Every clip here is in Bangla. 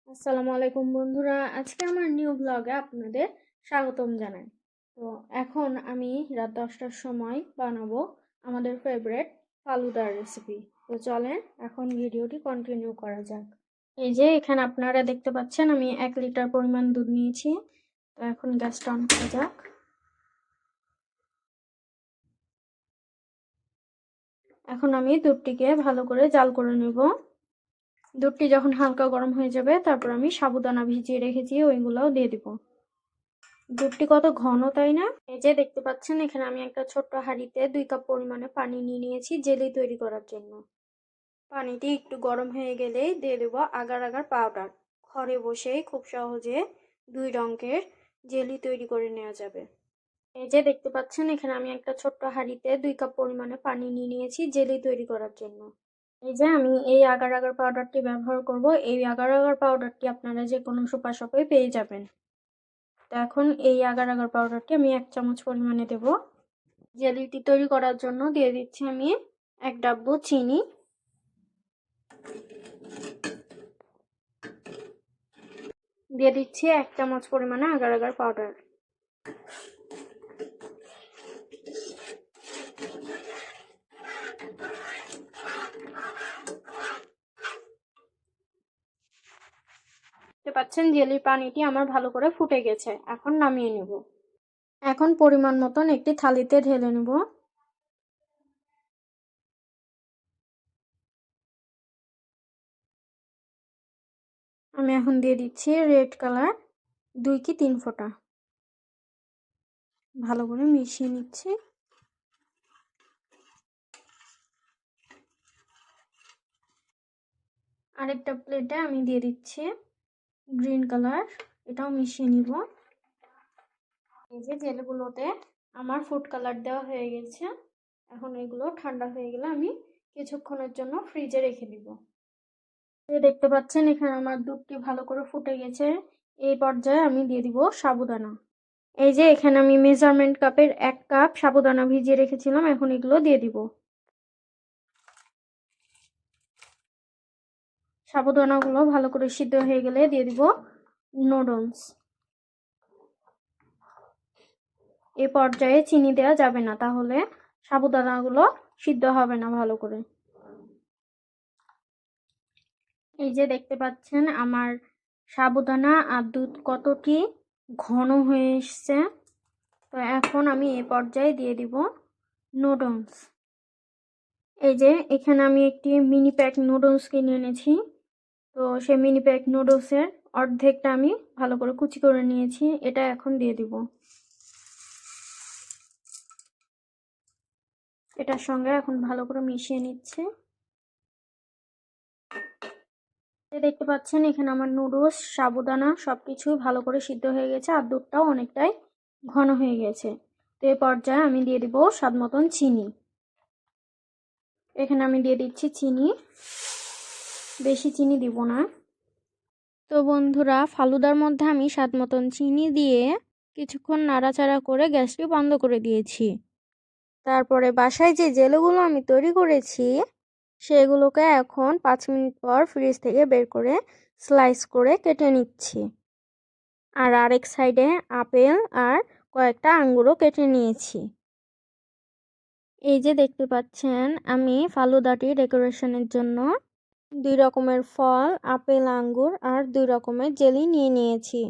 আসসালামু আলাইকুম বন্ধুরা, আজকে আমার নিউ ব্লগে আপনাদের স্বাগতম জানাই। তো এখন আমি রাত 10টার সময় বানাবো আমাদের ফেভারিট ফালুদার রেসিপি। তো চলেন এখন ভিডিওটি কন্টিনিউ করা যাক। এই যে এখানে আপনারা দেখতে পাচ্ছেন আমি 1 লিটার পরিমাণ দুধ নিয়েছি। তো এখন গ্যাসটা অন করা যাক। এখন আমি দুধটিকে ভালো করে জাল করে নেব। দুধটি যখন হালকা গরম হয়ে যাবে তারপর আমি সাবুদানা ভিজিয়ে রেখেছি ওইগুলোও দিয়ে দিব। দুধটি কত ঘন তাই না? এই যে দেখতে পাচ্ছেন এখানে আমি একটা ছোট্ট হাঁড়িতে 2 কাপ পরিমাণে পানি নিয়ে নিয়েছি জেলি তৈরি করার জন্য। পানিটি একটু গরম হয়ে গেলেই দিয়ে দেব আগার আগার পাউডার। ঘরে বসেই খুব সহজে 2 রঙের জেলি তৈরি করে নেওয়া যাবে। এই যে দেখতে পাচ্ছেন এখানে আমি একটা ছোট্ট হাঁড়িতে 2 কাপ পরিমাণে পানি নিয়ে নিয়েছি জেলি তৈরি করার জন্য। এই যে আমি এই আগার আগার পাউডারটি ব্যবহার করব। এই আগার আগার পাউডারটি আপনারা যে কোনো সুপার শপে পেয়ে যাবেন। তো এখন এই আগার আগার পাউডারটি আমি 1 চামচ পরিমাণে দেব। জেলিটি তৈরি করার জন্য দিয়ে দিচ্ছি আমি 1 ডাব্বু চিনি। দিয়ে দিচ্ছি 1 চামচ পরিমাণে আগার আগার পাউডার। দেখতে পাচ্ছেন জেলির পানিটি আমার ভালো করে ফুটে গেছে। এখন নামিয়ে নেব। এখন পরিমাণ মতন একটি থালিতে ঢেলে নেব। আমি এখন দিয়ে দিচ্ছি রেড কালার 2 কি 3 ফোঁটা। ভালো করে মিশিয়ে নিচ্ছি। আরেকটা প্লেটে আমি দিয়ে দিচ্ছি গ্রিন কালার, এটাও মিশিয়ে নিব। এই যে জেলগুলোতে আমার ফুড কালার দেওয়া হয়ে গেছে। এখন এগুলো ঠান্ডা হয়ে গেলে আমি কিছুক্ষণের জন্য ফ্রিজে রেখে দিব। দেখতে পাচ্ছেন এখানে আমার দুধটি ভালো করে ফুটে গেছে। এই পর্যায়ে আমি দিয়ে দিব সাবুদানা। এই যে এখানে আমি মেজারমেন্ট কাপের 1 কাপ সাবুদানা ভিজিয়ে রেখেছিলাম, এখন এগুলো দিয়ে দিব। সাবুদানাগুলো ভালো করে সিদ্ধ হয়ে গেলে দিয়ে দিব নুডলস। এই পর্যায়ে চিনি দেওয়া যাবে না, তাহলে সাবুদানাগুলো সিদ্ধ হবে না ভালো করে। এই যে দেখতে পাচ্ছেন আমার সাবুদানা আর দুধ কতটি ঘন হয়ে এসছে। তো এখন আমি এই পর্যায়ে দিয়ে দিব নুডলস। এই যে এখানে আমি একটি মিনি প্যাক নুডলস কিনে এনেছি। তো সেই মিনি প্যাক নুডলসের অর্ধেকটা আমি ভালো করে কুচি করে নিয়েছি, এটা এখন দিয়ে দিব। এটার সঙ্গে এখন ভালো করে মিশিয়ে নিচ্ছে। দেখতে পাচ্ছেন এখানে আমার নুডলস, সাবুদানা সবকিছু ভালো করে সিদ্ধ হয়ে গেছে আর দুধটাও অনেকটাই ঘন হয়ে গেছে। তো এই পর্যায়ে আমি দিয়ে দিব স্বাদ মতন চিনি। এখানে আমি দিয়ে দিচ্ছি চিনি, বেশি চিনি দিব না। তো বন্ধুরা, ফালুদার মধ্যে আমি স্বাদ মতন চিনি দিয়ে কিছুক্ষণ নাড়াচাড়া করে গ্যাসটি বন্ধ করে দিয়েছি। তারপরে বাসায় যে জেলগুলো আমি তৈরি করেছি সেগুলোকে এখন 5 মিনিট পর ফ্রিজ থেকে বের করে স্লাইস করে কেটে নিচ্ছি। আর আরেক সাইডে আপেল আর কয়েকটা আঙ্গুরও কেটে নিয়েছি। এই যে দেখতে পাচ্ছেন আমি ফালুদাটি ডেকোরেশনের জন্য 2 রকমের ফল, আপেল আঙ্গুর আর 2 রকমের জেলি নিয়ে নিয়েছি।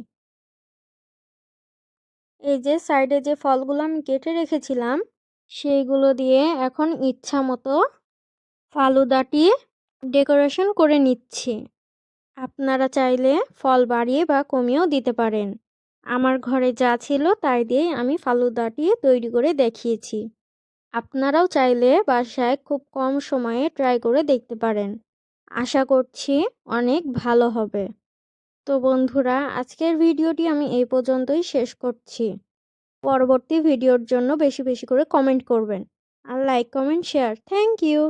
এই যে সাইডে যে ফলগুলো আমি কেটে রেখেছিলাম সেইগুলো দিয়ে এখন ইচ্ছা মতো ফালুদাটি ডেকোরেশন করে নিচ্ছি। আপনারা চাইলে ফল বাড়িয়ে বা কমিয়েও দিতে পারেন। আমার ঘরে যা ছিল তাই দিয়েই আমি ফালুদাটি তৈরি করে দেখিয়েছি। আপনারাও চাইলে বাসায় খুব কম সময়ে ট্রাই করে দেখতে পারেন। আশা করছি অনেক ভালো হবে। তো বন্ধুরা, আজকের ভিডিওটি আমি এই পর্যন্তই শেষ করছি। পরবর্তী ভিডিওর জন্য বেশি বেশি করে কমেন্ট করবেন আর like, comment, share. Thank you.